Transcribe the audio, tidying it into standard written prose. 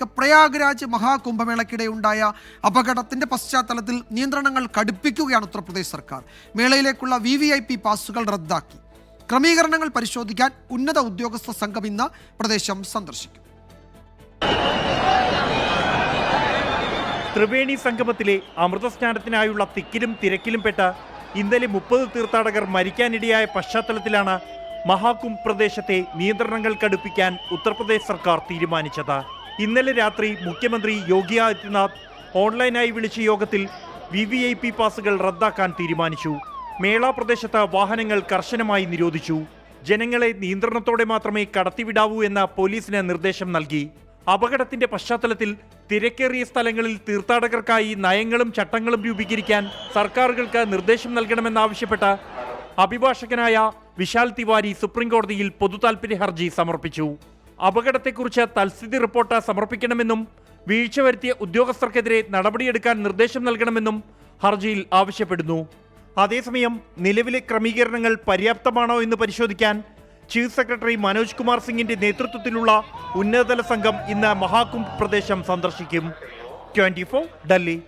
പ്രയാഗ്രാജ് മഹാകുംഭമേളയ്ക്കിടെ ഉണ്ടായ അപകടത്തിന്റെ പശ്ചാത്തലത്തിൽ നിയന്ത്രണങ്ങൾ കടുപ്പിക്കുകയാണ് ഉത്തർപ്രദേശ് സർക്കാർ. മേളയിലേക്കുള്ള VVIP പാസുകൾ റദ്ദാക്കി. ക്രമീകരണങ്ങൾ പരിശോധിക്കാൻ ഉന്നത ഉദ്യോഗസ്ഥ സംഘം ഇന്ന് പ്രദേശം സന്ദർശിക്കും. ത്രിവേണി സംഗമത്തിലെ അമൃതസ്നാനത്തിനായുള്ള തിക്കിലും തിരക്കിലും പെട്ട ഇന്നലെ 30 തീർത്ഥാടകർ മരിക്കാനിടയായ പശ്ചാത്തലത്തിലാണ് മഹാകുംഭ് പ്രദേശത്തെ നിയന്ത്രണങ്ങൾ കടുപ്പിക്കാൻ ഉത്തർപ്രദേശ് സർക്കാർ തീരുമാനിച്ചത്. ഇന്നലെ രാത്രി മുഖ്യമന്ത്രി യോഗി ആദിത്യനാഥ് ഓൺലൈനായി വിളിച്ച യോഗത്തിൽ VVIP പാസുകൾ റദ്ദാക്കാൻ തീരുമാനിച്ചു. മേള പ്രദേശത്ത് വാഹനങ്ങൾ കർശനമായി നിരോധിച്ചു. ജനങ്ങളെ നിയന്ത്രണത്തോടെ മാത്രമേ കടത്തിവിടാവൂ എന്ന പോലീസിന് നിർദ്ദേശം നൽകി. അപകടത്തിന്റെ പശ്ചാത്തലത്തിൽ തിരക്കേറിയ സ്ഥലങ്ങളിൽ തീർത്ഥാടകർക്കായി നയങ്ങളും ചട്ടങ്ങളും രൂപീകരിക്കാൻ സർക്കാരുകൾക്ക് നിർദ്ദേശം നൽകണമെന്നാവശ്യപ്പെട്ട് അഭിഭാഷകനായ വിശാൽ തിവാരി സുപ്രീംകോടതിയിൽ പൊതുതാൽപര്യ ഹർജി സമർപ്പിച്ചു. അപകടത്തെക്കുറിച്ച് തൽസ്ഥിതി റിപ്പോർട്ട് സമർപ്പിക്കണമെന്നും വീഴ്ച വരുത്തിയ ഉദ്യോഗസ്ഥർക്കെതിരെ നടപടിയെടുക്കാൻ നിർദ്ദേശം നൽകണമെന്നും ഹർജിയിൽ ആവശ്യപ്പെടുന്നു. അതേസമയം നിലവിലെ ക്രമീകരണങ്ങൾ പര്യാപ്തമാണോ എന്ന് പരിശോധിക്കാൻ ചീഫ് സെക്രട്ടറി മനോജ് കുമാർ സിംഗിന്റെ നേതൃത്വത്തിലുള്ള ഉന്നതതല സംഘം ഇന്ന് മഹാകുംഭ് പ്രദേശം സന്ദർശിക്കും. 24 ഡൽഹി.